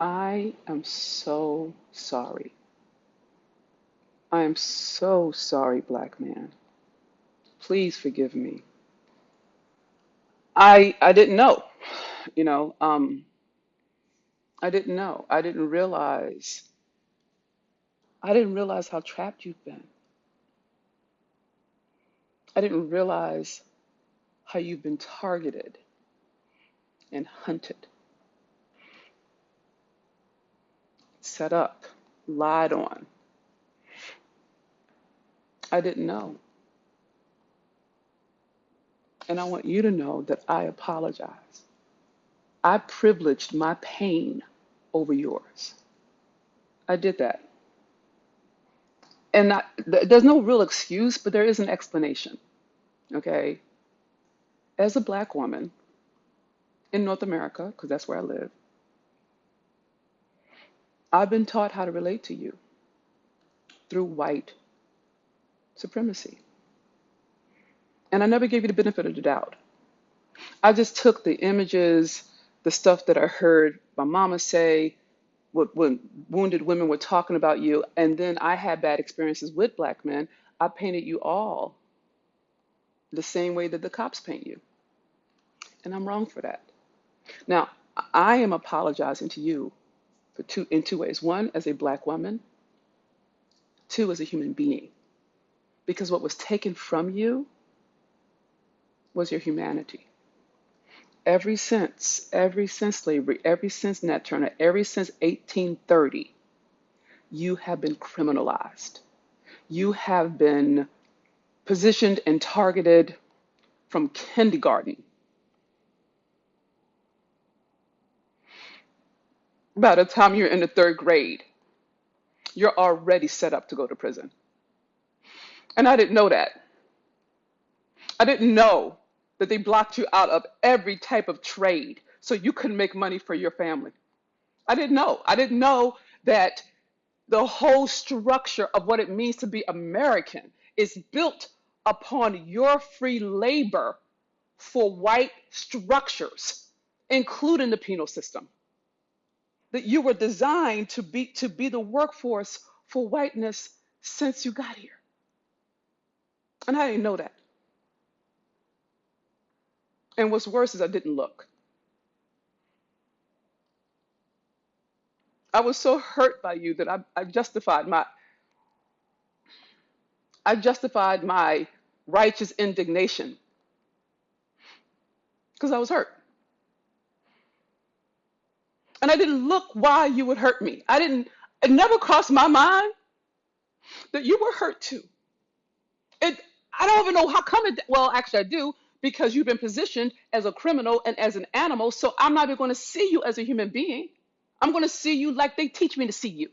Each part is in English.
I am so sorry. I am so sorry, black man. Please forgive me. I didn't know, you know, I didn't know. I didn't realize how trapped you've been. I didn't realize how you've been targeted and hunted, set up, lied on. I didn't know. And I want you to know that I apologize. I privileged my pain over yours. I did that. And there's no real excuse, but there is an explanation. Okay? As a black woman in North America, because that's where I live, I've been taught how to relate to you through white supremacy. And I never gave you the benefit of the doubt. I just took the images, the stuff that I heard my mama say, what when wounded women were talking about you, and then I had bad experiences with black men. I painted you all the same way that the cops paint you. And I'm wrong for that. Now, I am apologizing to you in two ways. One, as a black woman, two, as a human being. Because what was taken from you was your humanity. Ever since slavery, ever since Nat Turner, ever since 1830, you have been criminalized. You have been positioned and targeted from kindergarten. By the time you're in the third grade, you're already set up to go to prison. And I didn't know that. I didn't know that they blocked you out of every type of trade so you couldn't make money for your family. I didn't know. I didn't know that the whole structure of what it means to be American is built upon your free labor for white structures, including the penal system. That you were designed to be the workforce for whiteness since you got here. And I didn't know that. And what's worse is I didn't look. I was so hurt by you that I justified my righteous indignation because I was hurt. And I didn't look why you would hurt me. It never crossed my mind that you were hurt too. I don't even know how come well, actually I do, because you've been positioned as a criminal and as an animal, so I'm not even going to see you as a human being. I'm going to see you like they teach me to see you.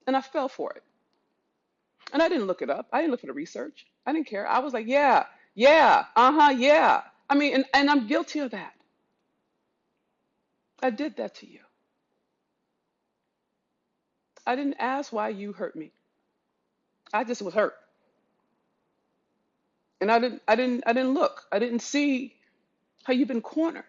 And I fell for it. And I didn't look it up. I didn't look for the research. I didn't care. I was like, yeah, yeah, uh-huh, yeah. I mean, and I'm guilty of that. I did that to you. I didn't ask why you hurt me. I just was hurt. And I didn't look. I didn't see how you've been cornered.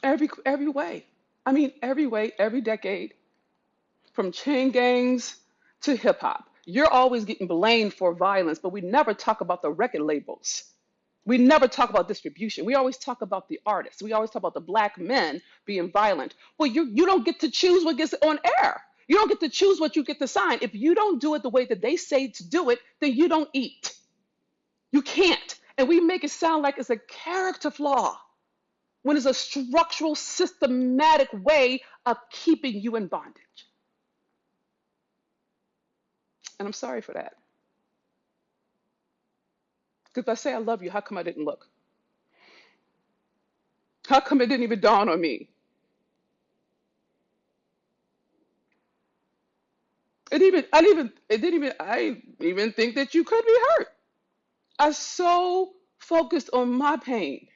Every way. I mean, every way, every decade, from chain gangs to hip hop. You're always getting blamed for violence, but we never talk about the record labels. We never talk about distribution. We always talk about the artists. We always talk about the black men being violent. Well, you don't get to choose what gets on air. You don't get to choose what you get to sign. If you don't do it the way that they say to do it, then you don't eat. You can't. And we make it sound like it's a character flaw when it's a structural, systematic way of keeping you in bondage. And I'm sorry for that. Because if I say I love you, how come I didn't look? How come it didn't even dawn on me? I didn't even think that you could be hurt. I so focused on my pain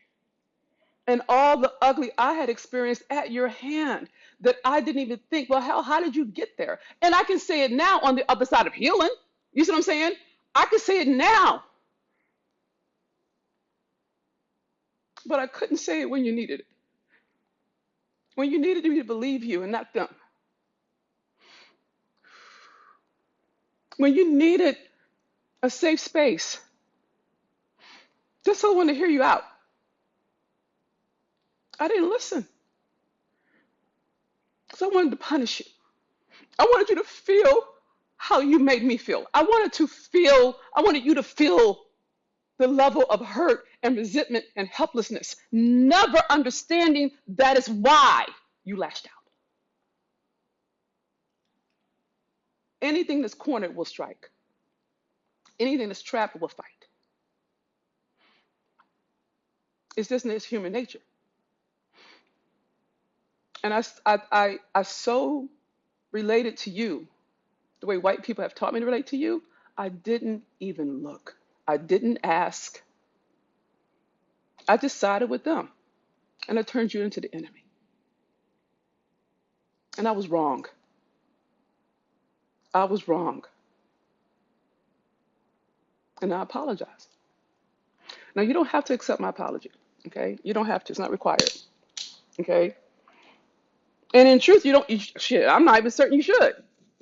and all the ugly I had experienced at your hand that I didn't even think, well, hell, how did you get there? And I can say it now on the other side of healing. You see what I'm saying? I can say it now. But I couldn't say it when you needed it. When you needed me to believe you and not them. When you needed a safe space, just someone to hear you out. I didn't listen. So I wanted to punish you. I wanted you to feel how you made me feel. I wanted you to feel the level of hurt and resentment and helplessness, never understanding that is why you lashed out. Anything that's cornered will strike. Anything that's trapped will fight. It's just it's human nature. And I so related to you the way white people have taught me to relate to you. I didn't even look. I didn't ask. I just sided with them. And I turned you into the enemy. And I was wrong. I was wrong. And I apologize. Now, you don't have to accept my apology. Okay? You don't have to. It's not required. Okay? And in truth, shit, I'm not even certain you should,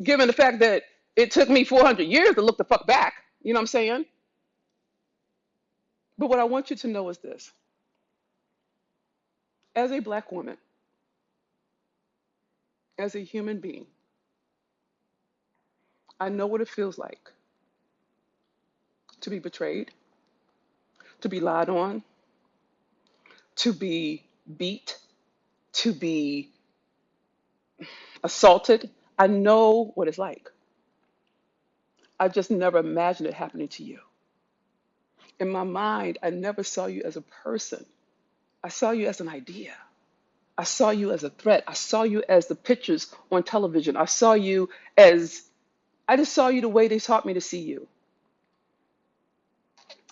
given the fact that it took me 400 years to look the fuck back. You know what I'm saying? But what I want you to know is this. As a black woman, as a human being, I know what it feels like to be betrayed, to be lied on, to be beat, to be assaulted. I know what it's like. I just never imagined it happening to you. In my mind, I never saw you as a person. I saw you as an idea. I saw you as a threat. I saw you as the pictures on television. I just saw you the way they taught me to see you.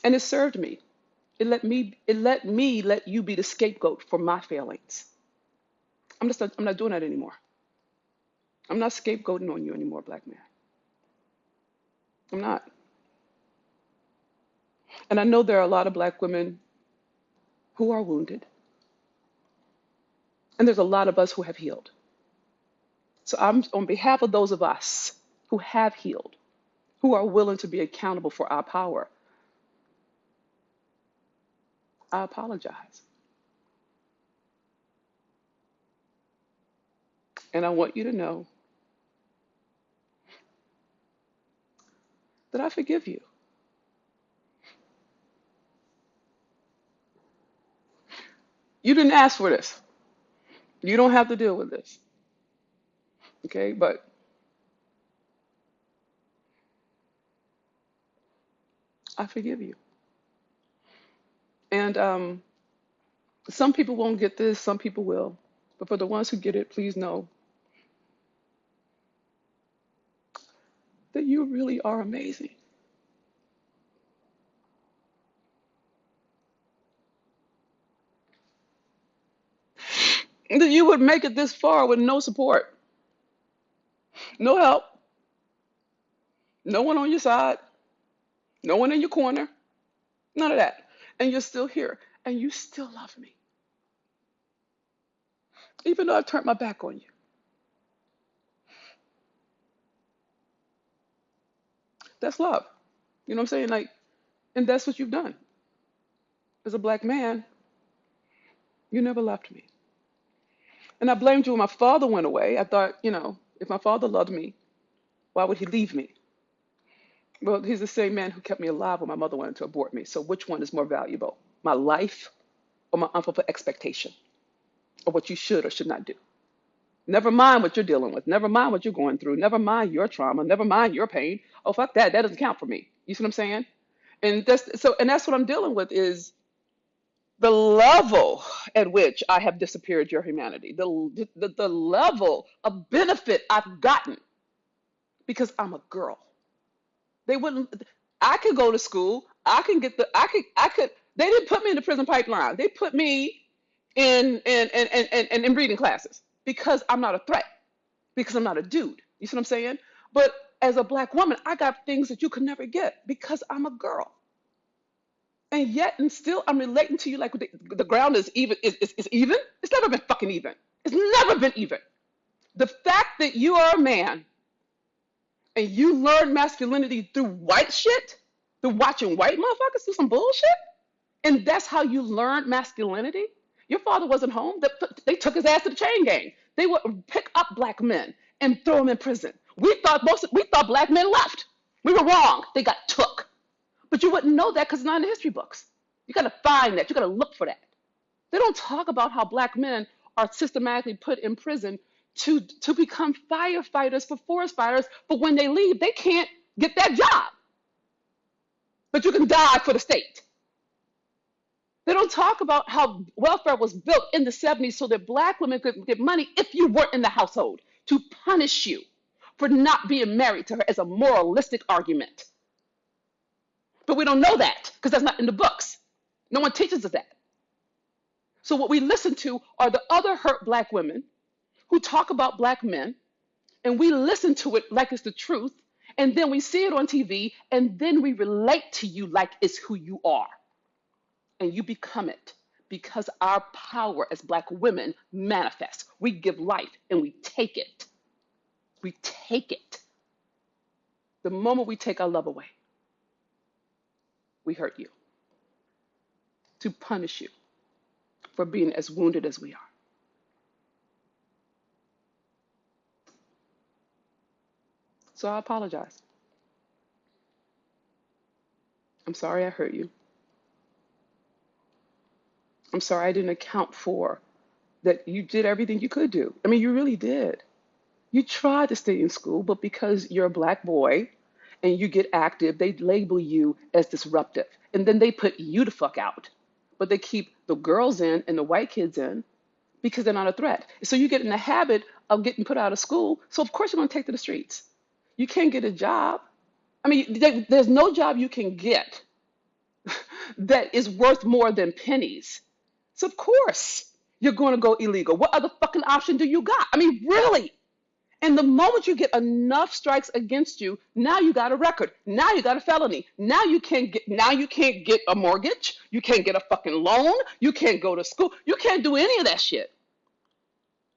And it served me. It let you be the scapegoat for my failings. I'm not doing that anymore. I'm not scapegoating on you anymore, black man. I'm not. And I know there are a lot of black women who are wounded. And there's a lot of us who have healed. So I'm on behalf of those of us who have healed, who are willing to be accountable for our power. I apologize. And I want you to know that I forgive you. You didn't ask for this. You don't have to deal with this. Okay? But I forgive you. And some people won't get this, some people will. But for the ones who get it, please know that you really are amazing. That you would make it this far with no support, no help, no one on your side, no one in your corner, none of that. And you're still here. And you still love me. Even though I've turned my back on you. That's love. You know what I'm saying? Like, and that's what you've done. As a black man, you never left me. And I blamed you when my father went away. I thought, if my father loved me, why would he leave me? Well, he's the same man who kept me alive when my mother wanted to abort me. So which one is more valuable? My life or my unfulfilled expectation of what you should or should not do? Never mind what you're dealing with. Never mind what you're going through. Never mind your trauma. Never mind your pain. Oh, fuck that. That doesn't count for me. You see what I'm saying? And that's what I'm dealing with is the level at which I have disappeared your humanity, the level of benefit I've gotten because I'm a girl. They wouldn't. I could go to school. I can get the. I could. They didn't put me in the prison pipeline. They put me in reading classes because I'm not a threat. Because I'm not a dude. You see what I'm saying? But as a black woman, I got things that you could never get because I'm a girl. And yet and still I'm relating to you like the ground is even is even. It's never been fucking even. It's never been even. The fact that you are a man and you learn masculinity through white shit, through watching white motherfuckers do some bullshit, and that's how you learned masculinity. Your father wasn't home. They took his ass to the chain gang. They would pick up black men and throw them in prison. We thought black men left. We were wrong. They got took. But you wouldn't know that because it's not in the history books. You got to find that. You got to look for that. They don't talk about how black men are systematically put in prison to become firefighters for forest fires, but when they leave, they can't get that job. But you can die for the state. They don't talk about how welfare was built in the 70s so that black women could get money if you weren't in the household to punish you for not being married to her as a moralistic argument. But we don't know that because that's not in the books. No one teaches us that. So what we listen to are the other hurt black women who talk about black men, and we listen to it like it's the truth, and then we see it on TV, and then we relate to you like it's who you are. And you become it because our power as black women manifests. We give life and we take it. We take it. The moment we take our love away, we hurt you to punish you for being as wounded as we are. So I apologize. I'm sorry I hurt you. I'm sorry I didn't account for that you did everything you could do. I mean, you really did. You tried to stay in school, but because you're a black boy and you get active, they label you as disruptive. And then they put you the fuck out. But they keep the girls in and the white kids in because they're not a threat. So you get in the habit of getting put out of school. So of course you're going to take to the streets. You can't get a job. I mean, there's no job you can get that is worth more than pennies. So of course you're going to go illegal. What other fucking option do you got? I mean, really? And the moment you get enough strikes against you, now you got a record. Now you got a felony. Now you can't get a mortgage. You can't get a fucking loan. You can't go to school. You can't do any of that shit.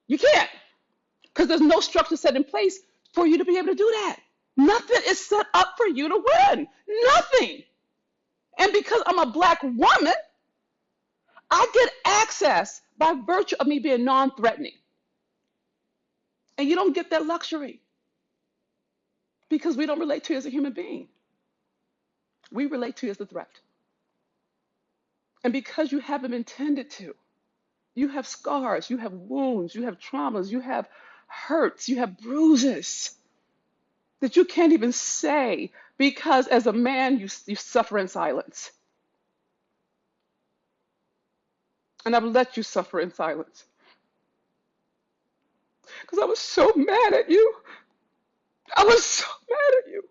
You can't. Because there's no structure set in place for you to be able to do that. Nothing is set up for you to win. Nothing. And because I'm a black woman, I get access by virtue of me being non-threatening. And you don't get that luxury because we don't relate to you as a human being. We relate to you as a threat. And because you haven't been tended to, you have scars, you have wounds, you have traumas, you have hurts, you have bruises that you can't even say because as a man, you suffer in silence. And I've let you suffer in silence. Because I was so mad at you. I was so mad at you.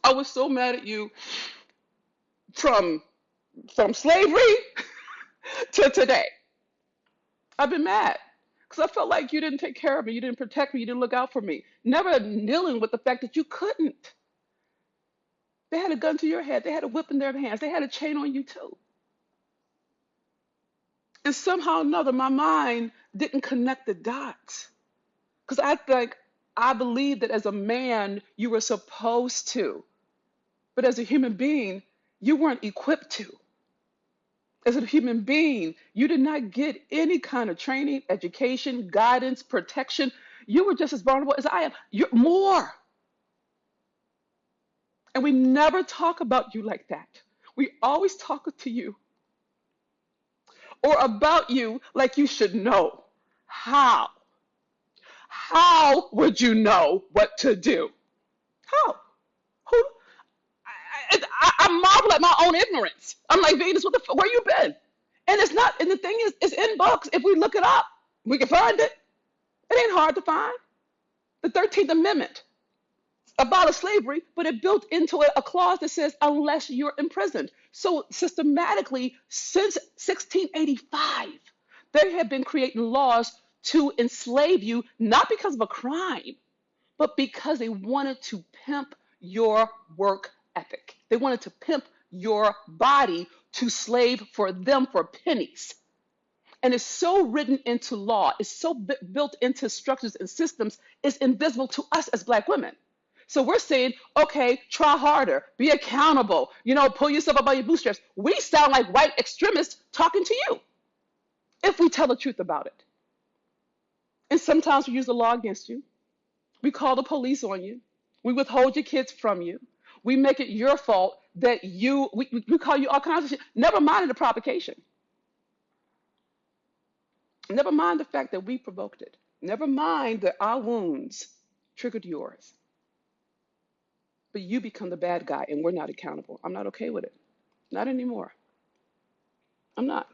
I was so mad at you from slavery to today. I've been mad because I felt like you didn't take care of me. You didn't protect me. You didn't look out for me. Never dealing with the fact that you couldn't. They had a gun to your head. They had a whip in their hands. They had a chain on you too. And somehow or another, my mind didn't connect the dots. Because I believed that as a man, you were supposed to. But as a human being, you weren't equipped to. As a human being, you did not get any kind of training, education, guidance, protection. You were just as vulnerable as I am. You're more. And we never talk about you like that. We always talk to you or about you like you should know. How? How would you know what to do? How? Who? I marvel at my own ignorance. I'm like, Venus, where you been? And it's not, and the thing is, it's in books. If we look it up, we can find it. It ain't hard to find. The 13th Amendment abolished slavery, but it built into it a clause that says, unless you're imprisoned. So systematically, since 1685, they have been creating laws to enslave you, not because of a crime, but because they wanted to pimp your work ethic. They wanted to pimp your body to slave for them for pennies. And it's so written into law, it's so built into structures and systems, it's invisible to us as Black women. So we're saying, okay, try harder, be accountable, pull yourself up by your bootstraps. We sound like white extremists talking to you if we tell the truth about it. And sometimes we use the law against you. We call the police on you. We withhold your kids from you. We make it your fault that we call you all kinds of shit. Never mind the provocation. Never mind the fact that we provoked it. Never mind that our wounds triggered yours. But you become the bad guy and we're not accountable. I'm not okay with it. Not anymore. I'm not.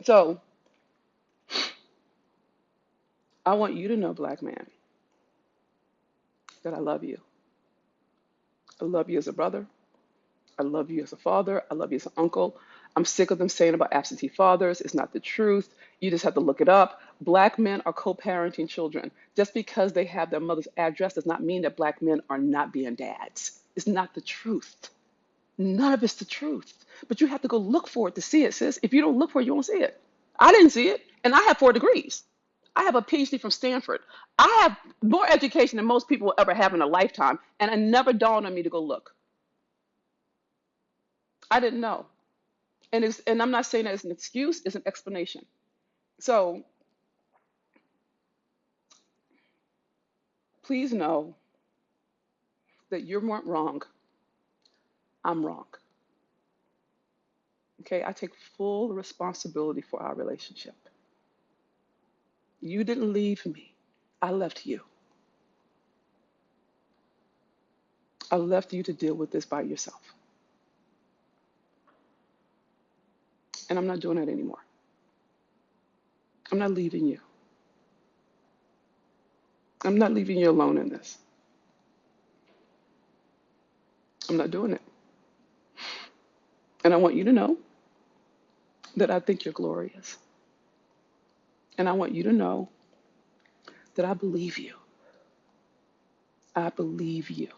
So I want you to know, Black man, that I love you. I love you as a brother. I love you as a father. I love you as an uncle. I'm sick of them saying about absentee fathers. It's not the truth. You just have to look it up. Black men are co-parenting children. Just because they have their mother's address does not mean that Black men are not being dads. It's not the truth. None of it's the truth. But you have to go look for it to see it, sis. If you don't look for it, you won't see it. I didn't see it. And I have 4 degrees. I have a PhD from Stanford. I have more education than most people will ever have in a lifetime. And it never dawned on me to go look. I didn't know. And I'm not saying that as an excuse, it's an explanation. So please know that you weren't wrong. I'm wrong. Okay, I take full responsibility for our relationship. You didn't leave me. I left you. I left you to deal with this by yourself. And I'm not doing that anymore. I'm not leaving you. I'm not leaving you alone in this. I'm not doing it. And I want you to know that I think you're glorious. And I want you to know that I believe you. I believe you.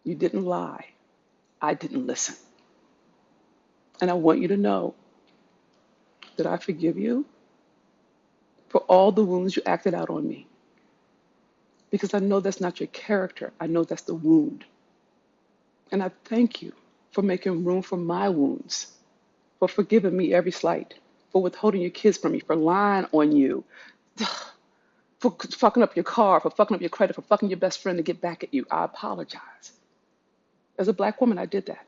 You didn't lie. I didn't listen. And I want you to know that I forgive you for all the wounds you acted out on me. Because I know that's not your character. I know that's the wound. And I thank you for making room for my wounds, for forgiving me every slight, for withholding your kids from me, for lying on you, for fucking up your car, for fucking up your credit, for fucking your best friend to get back at you. I apologize. As a Black woman, I did that.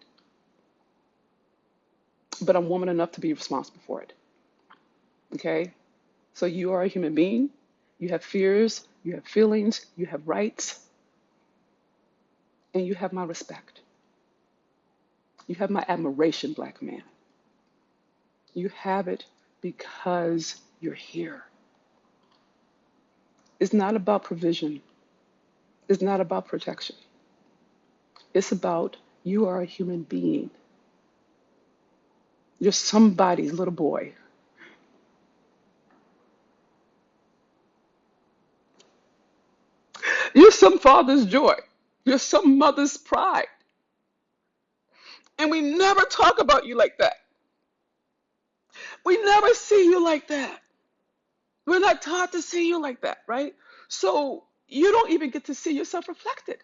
But I'm woman enough to be responsible for it. Okay? So you are a human being. You have fears, you have feelings, you have rights, and you have my respect. You have my admiration, Black man. You have it because you're here. It's not about provision. It's not about protection. It's about you are a human being. You're somebody's little boy. You're some father's joy. You're some mother's pride. And we never talk about you like that. We never see you like that. We're not taught to see you like that, right? So you don't even get to see yourself reflected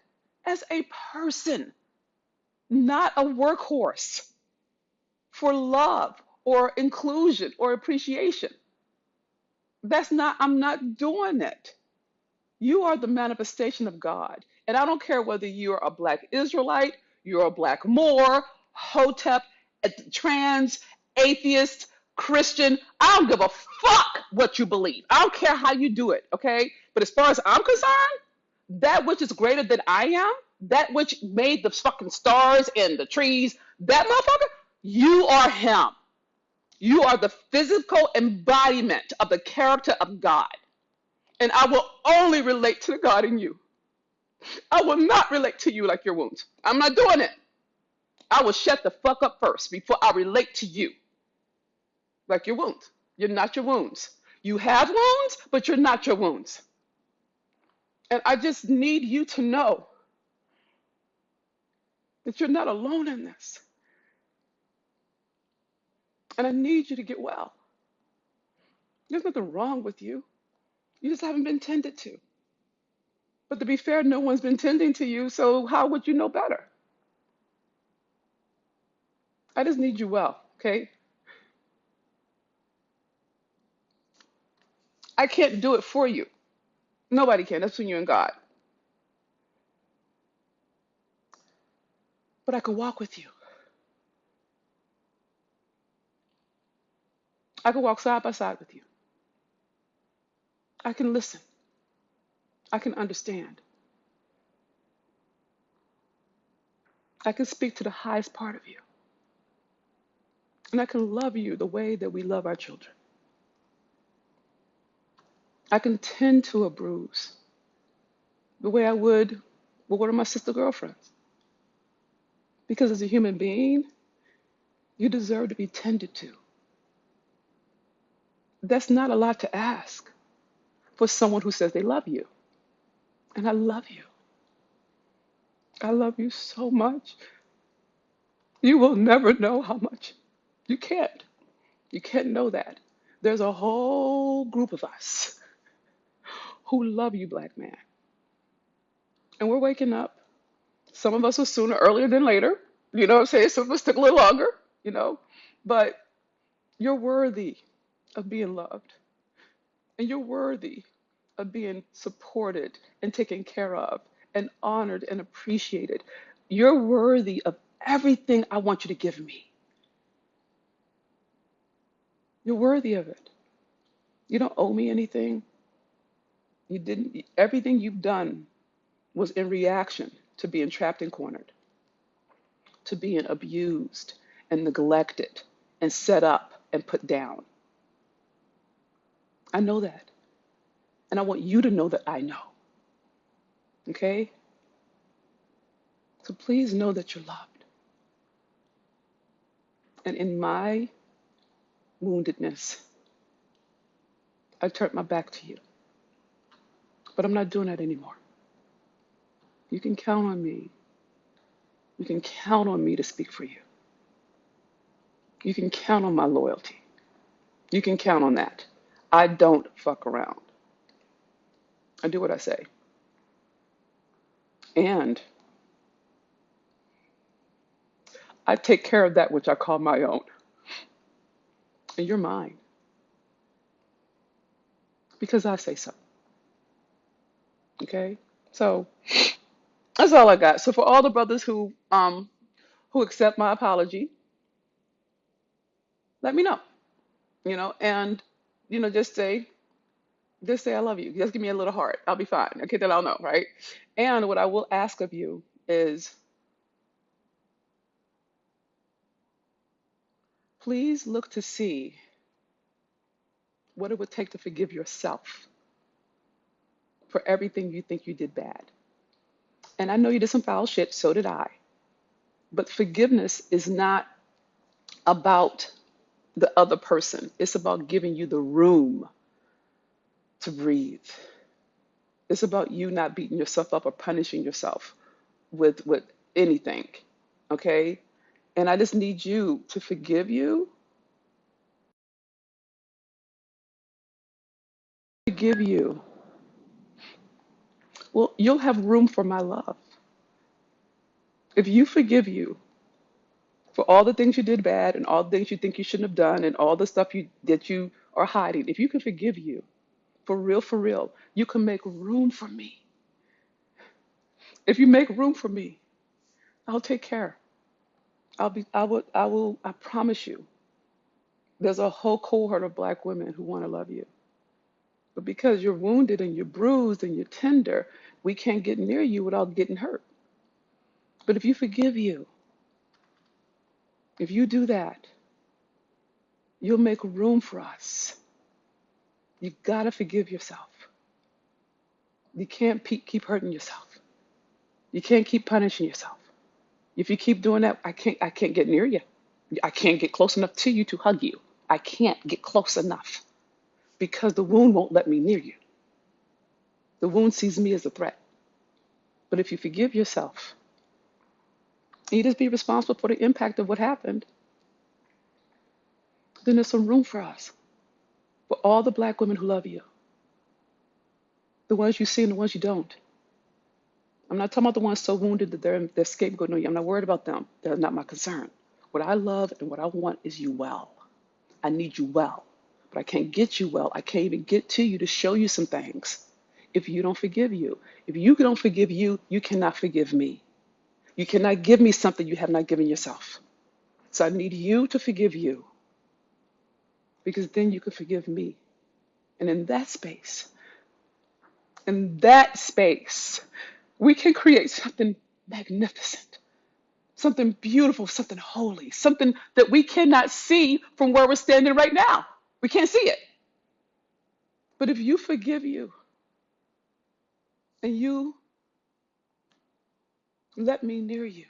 as a person, not a workhorse for love or inclusion or appreciation. I'm not doing it. You are the manifestation of God. And I don't care whether you're a Black Israelite, you're a Black Moor, Hotep, trans, atheist, Christian. I don't give a fuck what you believe. I don't care how you do it, okay? But as far as I'm concerned, that which is greater than I am, that which made the fucking stars and the trees, that motherfucker, you are him. You are the physical embodiment of the character of God. And I will only relate to the God in you. I will not relate to you like your wounds. I'm not doing it. I will shut the fuck up first before I relate to you like your wounds. You're not your wounds. You have wounds, but you're not your wounds. And I just need you to know that you're not alone in this. And I need you to get well. There's nothing wrong with you. You just haven't been tended to. But to be fair, no one's been tending to you, so how would you know better? I just need you well, okay? I can't do it for you. Nobody can. That's between you and God. But I can walk with you. I can walk side by side with you. I can listen. I can understand. I can speak to the highest part of you. And I can love you the way that we love our children. I can tend to a bruise the way I would with one of my sister girlfriends. Because as a human being, you deserve to be tended to. That's not a lot to ask for someone who says they love you. And I love you. I love you so much. You will never know how much. You can't. You can't know that. There's a whole group of us who love you, black man. And we're waking up. Some of us are sooner, earlier than later. You know what I'm saying? Some of us took a little longer, you know. But you're worthy of being loved. And you're worthy of being supported and taken care of and honored and appreciated. You're worthy of everything I want you to give me. You're worthy of it. You don't owe me anything. You didn't, everything you've done was in reaction to being trapped and cornered, to being abused and neglected and set up and put down. I know that. And I want you to know that I know. Okay? So please know that you're loved. And in my woundedness, I turned my back to you. But I'm not doing that anymore. You can count on me. You can count on me to speak for you. You can count on my loyalty. You can count on that. I don't fuck around. I do what I say. And I take care of that which I call my own. And you're mine. Because I say so. Okay? So that's all I got. So for all the brothers who accept my apology, let me know. And just say I love you. Just give me a little heart. I'll be fine. Okay, then I'll know, right? And what I will ask of you is please look to see what it would take to forgive yourself for everything you think you did bad. And I know you did some foul shit, so did I. But forgiveness is not about the other person. It's about giving you the room to breathe. It's about you not beating yourself up or punishing yourself with anything. Okay? And I just need you to forgive you. Forgive you. Well, you'll have room for my love. If you forgive you for all the things you did bad and all the things you think you shouldn't have done and all the stuff that you are hiding, if you can forgive you for real, you can make room for me. If you make room for me, I'll take care. I promise you, there's a whole cohort of black women who want to love you. But because you're wounded and you're bruised and you're tender, we can't get near you without getting hurt. But if you forgive you, if you do that, you'll make room for us. You gotta forgive yourself. You can't keep hurting yourself. You can't keep punishing yourself. If you keep doing that, I can't get near you. I can't get close enough to you to hug you. I can't get close enough because the wound won't let me near you. The wound sees me as a threat. But if you forgive yourself, and you just be responsible for the impact of what happened, then there's some room for us, for all the black women who love you, the ones you see and the ones you don't. I'm not talking about the ones so wounded that they're scapegoating you. I'm not worried about them. They're not my concern. What I love and what I want is you well. I need you well. But I can't get you well. I can't even get to you to show you some things if you don't forgive you. If you don't forgive you, you cannot forgive me. You cannot give me something you have not given yourself. So I need you to forgive you because then you can forgive me. And in that space, we can create something magnificent, something beautiful, something holy, something that we cannot see from where we're standing right now. We can't see it. But if you forgive you and you let me near you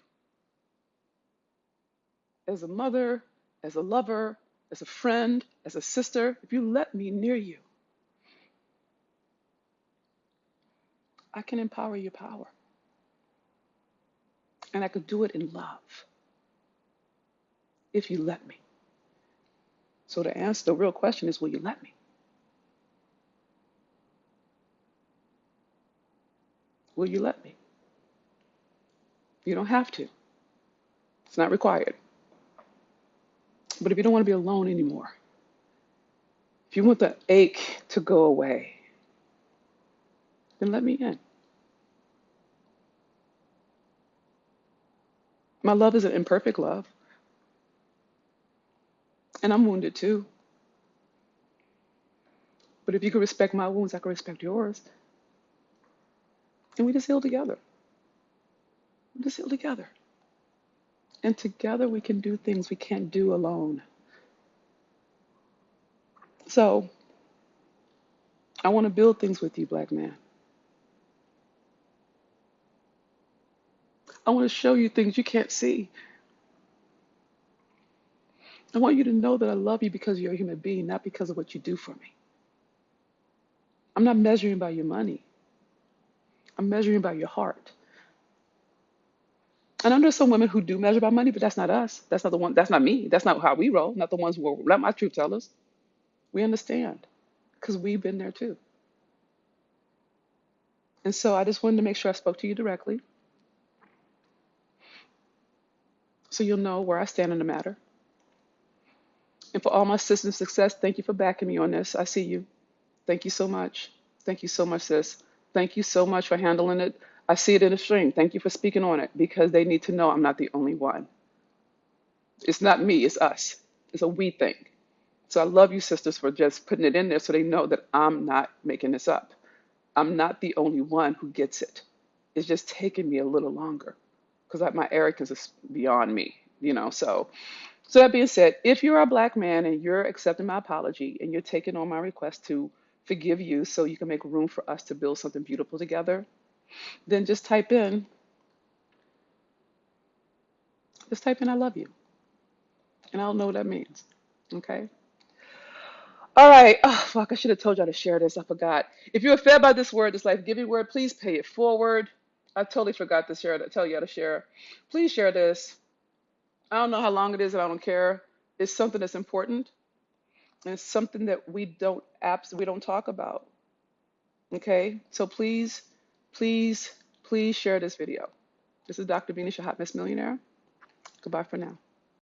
as a mother, as a lover, as a friend, as a sister, if you let me near you, I can empower your power. And I could do it in love if you let me. So to answer the real question is, will you let me? Will you let me? You don't have to. It's not required. But if you don't want to be alone anymore, if you want the ache to go away, then let me in. My love is an imperfect love, and I'm wounded too. But if you can respect my wounds, I can respect yours. And we just heal together. We just heal together. And together we can do things we can't do alone. So I want to build things with you, black man. I want to show you things you can't see. I want you to know that I love you because you're a human being, not because of what you do for me. I'm not measuring by your money. I'm measuring by your heart. And I know some women who do measure by money, but that's not us. That's not the one. That's not me. That's not how we roll. Not the ones who will let my truth tellers. We understand because we've been there too. And so I just wanted to make sure I spoke to you directly so you'll know where I stand in the matter. And for all my sisters' success, thank you for backing me on this. I see you. Thank you so much. Thank you so much, sis. Thank you so much for handling it. I see it in the stream. Thank you for speaking on it because they need to know I'm not the only one. It's not me, it's us. It's a we thing. So I love you, sisters, for just putting it in there so they know that I'm not making this up. I'm not the only one who gets it. It's just taking me a little longer because my arrogance is beyond me, So that being said, if you're a black man and you're accepting my apology and you're taking on my request to forgive you so you can make room for us to build something beautiful together, then just type in I love you. And I don't know what that means. Okay? All right. Oh, fuck, I should have told y'all to share this. I forgot. If you're fed by this word, this life-giving word, please pay it forward. I totally forgot to share it. Tell y'all to share. Please share this. I don't know how long it is and I don't care. It's something that's important. And it's something that we don't talk about. Okay? So please, please, please share this video. This is Dr. Venus, your Hot Mess Millionaire. Goodbye for now.